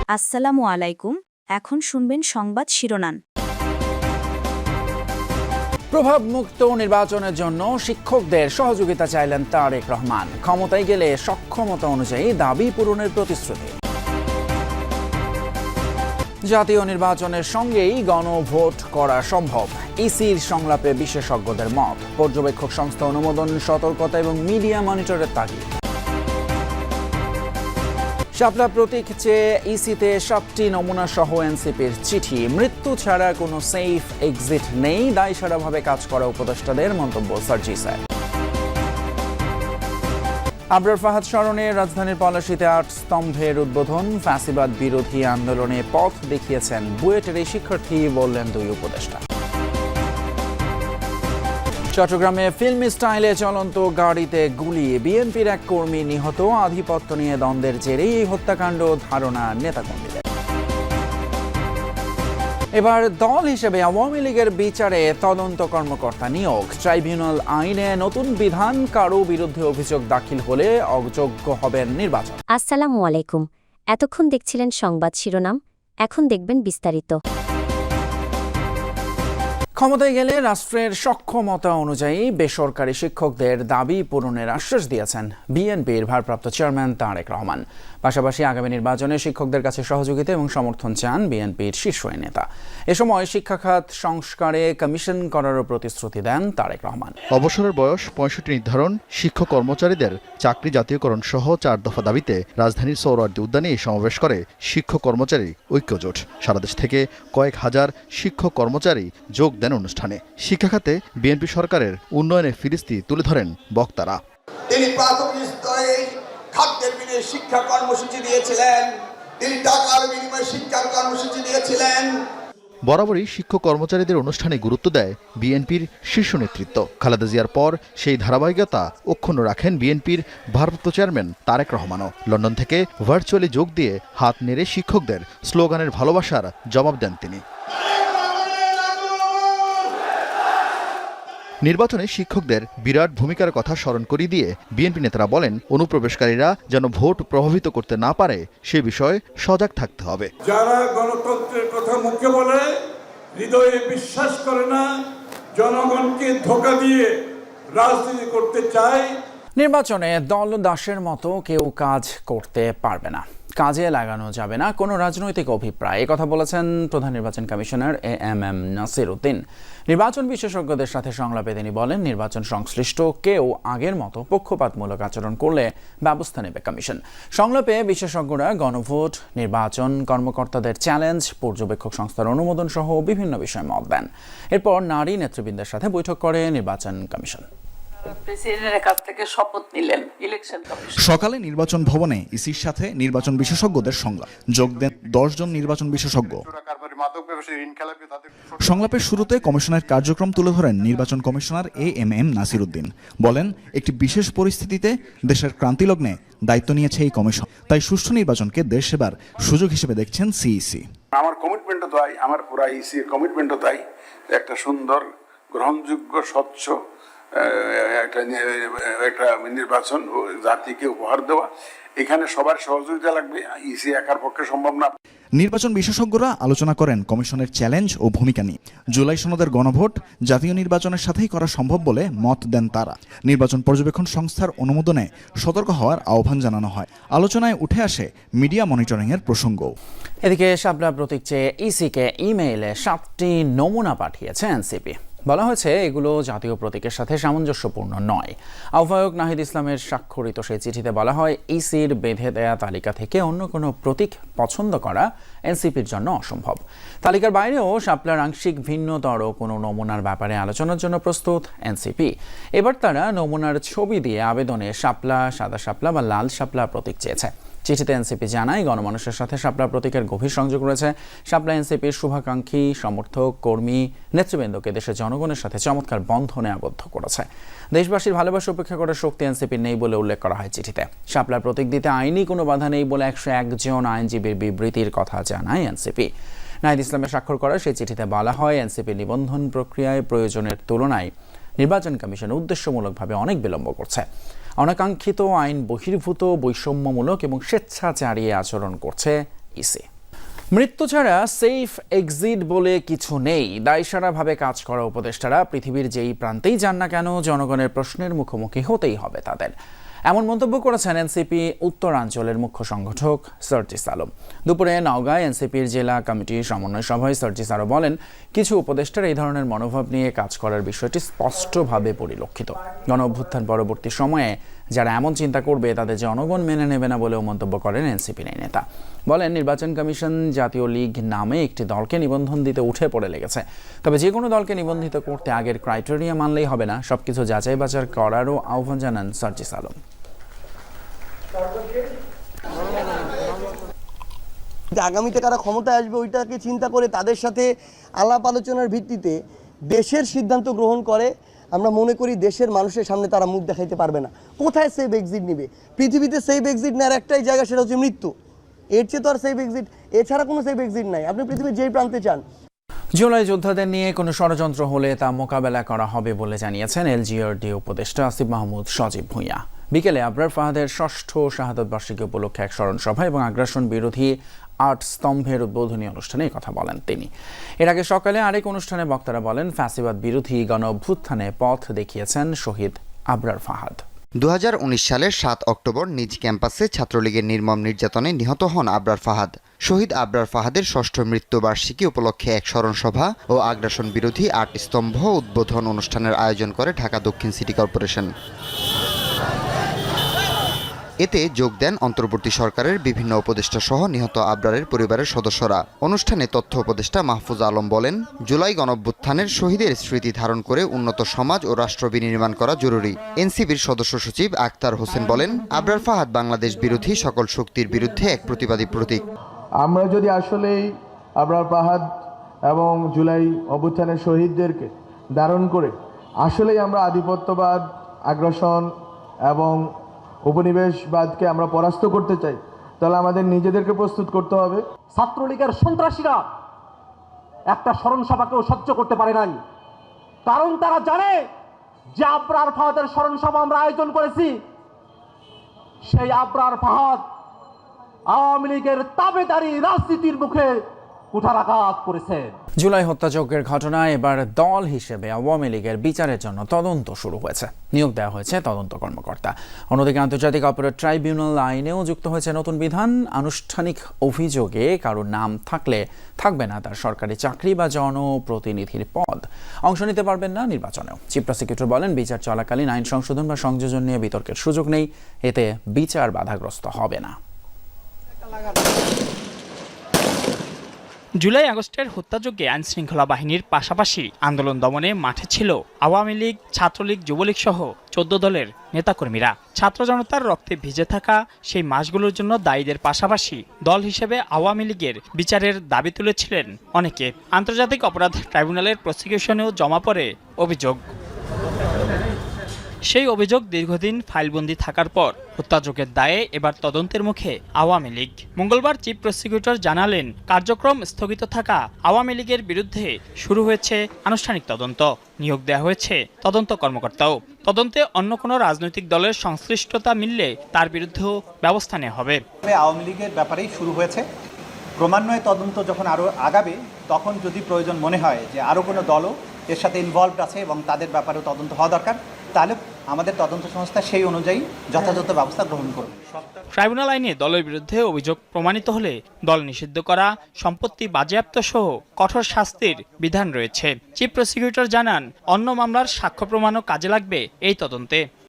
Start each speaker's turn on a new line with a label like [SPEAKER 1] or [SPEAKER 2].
[SPEAKER 1] আসসালামু আলাইকুম। এখন শুনবেন সংবাদ শিরোনাম।
[SPEAKER 2] প্রভাবমুক্ত নির্বাচনের জন্য শিক্ষকদের সহযোগিতা চাইলেন তারেক রহমান। ক্ষমতায় গেলে সক্ষমতা অনুযায়ী দাবি পূরণের প্রতিশ্রুতি। জাতীয় নির্বাচনের সঙ্গেই গণভোট করা সম্ভব, ইসির সংলাপে বিশেষজ্ঞদের মত। পর্যবেক্ষক সংস্থা অনুমোদন, সতর্কতা এবং মিডিয়া মনিটরের তাগিদ। শাপলা প্রতীক চেয়ে ইসিতে 7টি নমুনা সহ এনসিপির চিঠি। মৃত্যু ছাড়া কোনো সেফ এক্সিট নেই, দায়সারাভাবে কাজ করা উপদেষ্টাদের মন্তব্য সার্জিসের। আবরার ফাহাদ স্মরণে রাজধানীর পলাশীতে 8 স্তম্ভের উদ্বোধন। ফ্যাসিবাদ বিরোধী আন্দোলনে পথ দেখিয়েছেন বুয়েটের এই শিক্ষার্থী, বললেন 2 উপদেষ্টা। চট্টগ্রামে ফিল্মি স্টাইলে চলন্ত গাড়িতে গুলি, বিএনপির এক কর্মী নিহত। আধিপত্য নিয়ে দ্বন্দ্বের জেরেই এই হত্যাকাণ্ড, ধারণা নেতাকর্মীদের। এবার দল হিসেবে আওয়ামী লীগের বিচারে তদন্ত কর্মকর্তা নিয়োগ। ট্রাইব্যুনাল আইনে নতুন বিধান, কারো বিরুদ্ধে অভিযোগ দাখিল হলে অযোগ্য হবেন নির্বাচন।
[SPEAKER 3] আসসালামু আলাইকুম। এতক্ষণ দেখছিলেন সংবাদ শিরোনাম, এখন দেখবেন বিস্তারিত।
[SPEAKER 2] ক্ষমতায় গেলে রাষ্ট্রের সক্ষমতা অনুযায়ী বেসরকারি শিক্ষকদের দাবি পূরণের আশ্বাস দিয়েছেন বিএনপির ভারপ্রাপ্ত চেয়ারম্যান তারেক রহমান। পাশাপাশি আগামী নির্বাচনে শিক্ষকদের কাছে সহযোগিতা এবং সমর্থন চান বিএনপির শীর্ষ নেতা। এ সময় শিক্ষা খাত সংস্কারে কমিশন করারও প্রতিশ্রুতি দেন তারেক রহমান।
[SPEAKER 4] অবসরের বয়স 65 নির্ধারণ, শিক্ষক কর্মচারীদের চাকরি জাতীয়করণ সহ 4 দফা দাবিতে রাজধানীর সোহরাওয়ার্দী উদ্যানে সমাবেশ করে শিক্ষক কর্মচারী ঐক্যজোট। সারা দেশ থেকে কয়েক হাজার শিক্ষক কর্মচারী যোগ দেন অনুষ্ঠানে। শিক্ষা খাতে বিএনপি সরকারের উন্নয়নের ফিরিস্তি তুলে ধরেন বক্তারা।
[SPEAKER 5] তিনি প্রাথমিক স্তরে খাদ্যের বিনিময়ে শিক্ষা কর্মসূচি দিয়েছিলেন, তিনি টাকার বিনিময়ে শিক্ষার কর্মসূচি দিয়েছিলেন।
[SPEAKER 4] বরাবরই শিক্ষক কর্মচারীদের অনুষ্ঠানে গুরুত্ব দেয় বিএনপির শীর্ষ নেতৃত্ব। খালেদা জিয়ার পর সেই ধারাবাহিকতা অক্ষুণ্ণ রাখেন বিএনপির ভারপ্রাপ্ত চেয়ারম্যান তারেক রহমানও। লন্ডন থেকে ভার্চুয়ালি যোগ দিয়ে হাত নেড়ে শিক্ষকদের স্লোগানের ভালোবাসার জবাব দেন তিনি। নির্বাচনে শিক্ষকদের বিরাট ভূমিকার কথা স্মরণ করিয়ে দিয়ে বিএনপি নেতারা বলেন, অনুপ্রবেশকারীরা যেন ভোট প্রভাবিত করতে না পারে সে বিষয়ে সজাগ থাকতে হবে।
[SPEAKER 6] যারা গণতন্ত্রের কথা মুখে বলে, হৃদয়ে বিশ্বাস করে না, জনগণকে ধোঁকা দিয়ে রাজনীতি করতে চায়।
[SPEAKER 2] নির্বাচনে দল দাসের মতো কেউ কাজ করতে পারবে না, কাজে লাগানো যাবে না কোনো রাজনৈতিক অভিপ্রায়। কথা বলেছেন প্রধান নির্বাচন কমিশনার এএমএম নাসির উদ্দিন। নির্বাচন বিশেষজ্ঞদের সাথে সংলাপে তিনি বলেন, নির্বাচন সংশ্লিষ্ট কেউ আগের মতো পক্ষপাতমূলক আচরণ করলে ব্যবস্থা নেবে কমিশন। সংলাপে বিশেষজ্ঞরা গণভোট, নির্বাচন কর্মকর্তাদের চ্যালেঞ্জ, পর্যবেক্ষক সংস্থার অনুমোদন সহ বিভিন্ন বিষয়ে মত দেন। এরপর নারী নেতৃবৃন্দের সাথে বৈঠক করে নির্বাচন কমিশন।
[SPEAKER 7] প্রেসিডেন্টের কাছ থেকে শপথ নিলেন ইলেকশন কমিশন।
[SPEAKER 8] সকালে নির্বাচন ভবনে ইসির সাথে নির্বাচন বিশেষজ্ঞদের সংলাপ। যোগ দেন 10 জন নির্বাচন বিশেষজ্ঞ। সংলাপের শুরুতে কমিশনের কার্যক্রম তুলে ধরেন নির্বাচন কমিশনার এএমএম নাসির উদ্দিন। বলেন, একটি বিশেষ পরিস্থিতিতে দেশের ক্রান্তিলগ্নে দায়িত্ব নিয়েছে এই কমিশন, তাই সুষ্ঠু নির্বাচনকে দেশ সেবার সুযোগ হিসেবে দেখছেন সিইসি।
[SPEAKER 6] আমার কমিটমেন্টও তাই, আমার পুরা ইসি কমিটমেন্টও তাই, একটা সুন্দর, গ্রহণযোগ্য, স্বচ্ছ একটা নির্বাচন জাতিকে উপহার দেওয়া। এখানে সবার সহযোগিতা লাগবে, ইসি একার পক্ষে সম্ভব না।
[SPEAKER 8] নির্বাচন বিশেষজ্ঞরা আলোচনা করেন কমিশনের চ্যালেঞ্জ ও ভূমিকা নিয়ে। জুলাই সনদের গণভোট জাতীয় নির্বাচনের সাথেই করা সম্ভব বলে মত দেন তারা। নির্বাচন পর্যবেক্ষণ সংস্থার অনুমোদনে সতর্ক হওয়ার আহ্বান জানানো হয়। আলোচনায় উঠে আসে মিডিয়া মনিটরিংয়ের প্রসঙ্গ।
[SPEAKER 2] এদিকে শাপলা প্রতীক চেয়ে ইসিকে ইমেইলে 7টি নমুনা পাঠিয়েছে এনসিপি। বলা হয়েছে এগুলো জাতীয় প্রতীকের সাথে সামঞ্জস্যপূর্ণ নয়। আহ্বায়ক নাহিদ ইসলামের স্বাক্ষরিত সেই চিঠিতে বলা হয়, ইসির বেঁধে দেয়া তালিকা থেকে অন্য কোনো প্রতীক পছন্দ করা এনসিপির জন্য অসম্ভব। তালিকার বাইরেও শাপলার আংশিক ভিন্নতর কোনো নমুনার ব্যাপারে আলোচনার জন্য প্রস্তুত এনসিপি। এবার তারা নমুনার ছবি দিয়ে আবেদনে শাপলা, সাদা শাপলা বা লাল শাপলা প্রতীক চেয়েছে। চিঠিতে এনসিপি জানায়, গণমানুষের সাথে শাপলা প্রতীকের গভীর সংযোগ রয়েছে। শাপলা এনসিপির শুভাকাঙ্ক্ষী, সমর্থক, কর্মী, নেতৃবৃন্দকে দেশের জনগণের সাথে চমৎকার বন্ধনে আবদ্ধ করেছে। দেশবাসীর ভালোবাসা উপেক্ষা করার শক্তি এনসিপির নেই বলে উল্লেখ করা হয় চিঠিতে। শাপলার প্রতীক দিতে আইনি কোনো বাধা নেই বলে 101 জন আইনজীবীর বিবৃতির কথা জানায় এনসিপি। নাহিদ ইসলামের স্বাক্ষর করা সেই চিঠিতে বলা হয়, এনসিপির নিবন্ধন প্রক্রিয়ায় প্রয়োজনের তুলনায় নির্বাচন কমিশন উদ্দেশ্যমূলকভাবে অনেক বিলম্ব করছে। অনাকাঙ্ক্ষিত, আইন বহির্ভূত, বৈষম্যমূলক এবং স্বেচ্ছাচারী আচরণ করছে ইসি। মৃত্যু ছাড়া সেফ এক্সিট বলে কিছু নেই। দায়সারাভাবে কাজ করা উপদেষ্টারা পৃথিবীর যেই প্রান্তেই যান না কেন জনগণের প্রশ্নের মুখোমুখি হতেই হবে তাদের। এমন মন্তব্য করেছেন এনসিপি উত্তরাঞ্চলের মুখ্য সংগঠক সার্জিস আলম। দুপুরে নওগাঁয় এনসিপির জেলা কমিটির সমন্বয় সভায় সার্জিস আরও বলেন, কিছু উপদেষ্টার এই ধরনের মনোভাব নিয়ে কাজ করার বিষয়টি স্পষ্টভাবে পরিলক্ষিত। গণঅভ্যুত্থান পরবর্তী সময়ে যারা এমন চিন্তা করবে তাদের জনগণ মেনে নেবে না বলেও মন্তব্য করেন এনসিপির এই নেতা। বলেন, নির্বাচন কমিশন জাতীয় লীগ নামে একটি দলকে নিবন্ধন দিতে উঠে পড়ে লেগেছে। তবে যে কোনো দলকে নিবন্ধিত করতে আগের ক্রাইটেরিয়া মানলেই হবে না, সবকিছু যাচাই বাছাই করারও আহ্বান জানান সার্জিস আলম।
[SPEAKER 9] আগামীতে কারা ক্ষমতায় আসবে ওইটাকে চিন্তা করে তাদের সাথে আলাপ আলোচনার ভিত্তিতে দেশের সিদ্ধান্ত গ্রহণ করে। আমরা মনে করি দেশের মানুষের সামনে তারা মুখ দেখাইতে পারবে না। কোথায় সেফ এক্সিট নেবে? পৃথিবীতে সেফ এক্সিট নেওয়ার একটাই জায়গা, সেটা হচ্ছে মৃত্যু। এর চেয়ে তো আর সেফ এক্সিট, এছাড়া কোনো সেফ এক্সিট নাই। আপনি পৃথিবীর যেই প্রান্তে চান।
[SPEAKER 2] জুলাই যোদ্ধাদের নিয়ে কোনো ষড়যন্ত্র হলে তা মোকাবেলা করা হবে বলে জানিয়েছেন এলজিআরডি উপদেষ্টা আসিফ মাহমুদ সজীব ভূঁইয়া। বিকেলে আবরার ফাহাদের ষষ্ঠ শাহাদত বার্ষিকী উপলক্ষে এক স্মরণ সভা এবং আগ্রাসন বিরোধী ৮ স্তম্ভের উদ্বোধনী অনুষ্ঠানে কথা বলেন তিনি। এর আগে সকালে আরেক অনুষ্ঠানে বক্তারা বলেন, ফ্যাসিবাদ বিরোধী গণ অভ্যুত্থানে পথ দেখিয়েছেন শহীদ আবরার ফাহাদ।
[SPEAKER 10] 2019 সালের 7 অক্টোবর নিজ ক্যাম্পাসে ছাত্রলীগের নির্মম নির্যাতনে নিহত হন আবরার ফাহাদ। শহীদ আবরার ফাহাদের ষষ্ঠ মৃত্যুবার্ষিকী উপলক্ষে এক স্মরণ সভা ও আগ্রাসন বিরোধী ৮ স্তম্ভ উদ্বোধন অনুষ্ঠানের আয়োজন করে ঢাকা দক্ষিণ সিটি কর্পোরেশন। এতে যোগ দেন অন্তর্বর্তী সরকারের বিভিন্ন উপদেষ্টা সহ নিহত আবরারের পরিবারের সদস্যরা। অনুষ্ঠানে তথ্য উপদেষ্টা মাহফুজ আলম বলেন, জুলাই গণঅভ্যুত্থানের শহীদের স্মৃতি ধারণ করে উন্নত সমাজ ও রাষ্ট্র বিনির্মাণ করা জরুরি। এনসিপির সদস্য সচিব আক্তার হোসেন বলেন, আবরার ফাহাদ বাংলাদেশ বিরোধী সকল শক্তির বিরুদ্ধে এক প্রতিবাদী প্রতীক।
[SPEAKER 11] আমরা যদি আসলেই আবরার ফাহাদ এবং জুলাই অভ্যুত্থানের শহীদদেরকে ধারণ করে আসলেই আমরা আধিপত্যবাদ, আগ্রাসন এবং উপনিবেশবাদকে আমরা পরাস্ত করতে চাই, তাহলে আমাদের নিজেদেরকে প্রস্তুত করতে হবে।
[SPEAKER 12] ছাত্রলীগের সন্ত্রাসীরা একটা স্মরণ সভাকেও সহ্য করতে পারে নাই, কারণ তারা জানে যে আবরার ফাহাদের স্মরণ সভা আমরা আয়োজন করেছি, সেই আবরার ফাহাদ আওয়ামী লীগের তাবেদারি রাজনীতির মুখে কুঠারাঘাত করেছে।
[SPEAKER 2] জুলাই হত্যাযজ্ঞের ঘটনায় এবার দল হিসেবে আওয়ামী লীগের বিচারের জন্য তদন্ত শুরু হয়েছে। নিয়োগ দেওয়া হয়েছে তদন্ত কর্মকর্তা। অন্যদিকে আন্তর্জাতিক অপরাধ ট্রাইব্যুনাল আইনেও যুক্ত হয়েছে নতুন বিধান। আনুষ্ঠানিক অভিযোগে কারোর নাম থাকলে থাকবে না তার সরকারি চাকরি বা জনপ্রতিনিধির পদ। অংশ নিতে পারবেন না নির্বাচনেও। চিফ প্রসিকিউটর বলেন, বিচার চলাকালীন আইন সংশোধন বা সংযোজন নিয়ে বিতর্কের সুযোগ নেই, এতে বিচার বাধাগ্রস্ত হবে না।
[SPEAKER 13] জুলাই আগস্টের হত্যাযজ্ঞে আইনশৃঙ্খলা বাহিনীর পাশাপাশি আন্দোলন দমনে মাঠে ছিল আওয়ামী লীগ, ছাত্রলীগ, যুবলীগ সহ 14 দলের নেতাকর্মীরা। ছাত্র জনতার রক্তে ভিজে থাকা সেই মাসগুলোর জন্য দায়ীদের পাশাপাশি দল হিসেবে আওয়ামী লীগের বিচারের দাবি তুলেছিলেন অনেকে। আন্তর্জাতিক অপরাধ ট্রাইব্যুনালের প্রসিকিউশনেও জমা পড়ে অভিযোগ। সেই অভিযোগ দীর্ঘদিন ফাইলবন্দি থাকার পর হত্যাযজ্ঞের দায়ে এবার তদন্তের মুখে আওয়ামী লীগ। মঙ্গলবার চিফ প্রসিকিউটর জানালেন, কার্যক্রম স্থগিত থাকা আওয়ামী লীগের বিরুদ্ধে শুরু হয়েছে আনুষ্ঠানিক তদন্ত। নিয়োগ দেওয়া হয়েছে তদন্ত কর্মকর্তাও। তদন্তে অন্য কোনো রাজনৈতিক দলের সংশ্লিষ্টতা মিললে তার বিরুদ্ধেও ব্যবস্থা নেওয়া হবে।
[SPEAKER 12] আওয়ামী লীগের ব্যাপারেই শুরু হয়েছে। ক্রমান্বয়ে তদন্ত যখন আরও আগাবে, তখন যদি প্রয়োজন মনে হয় যে আরও কোনো দলও এর সাথে ইনভলভড আছে এবং তাদের ব্যাপারেও তদন্ত হওয়া দরকার, তাহলে আমাদের তদন্ত সংস্থা সেই অনুযায়ী যথাযথ ব্যবস্থা গ্রহণ করবে।
[SPEAKER 13] ট্রাইব্যুনাল আইনে দলের বিরুদ্ধে অভিযোগ প্রমাণিত হলে দল নিষিদ্ধ করা, সম্পত্তি বাজেয়াপ্ত সহ কঠোর শাস্তির বিধান রয়েছে। চিফ প্রসিকিউটর জানান, অন্য মামলার সাক্ষ্য প্রমাণও কাজে লাগবে এই তদন্তে।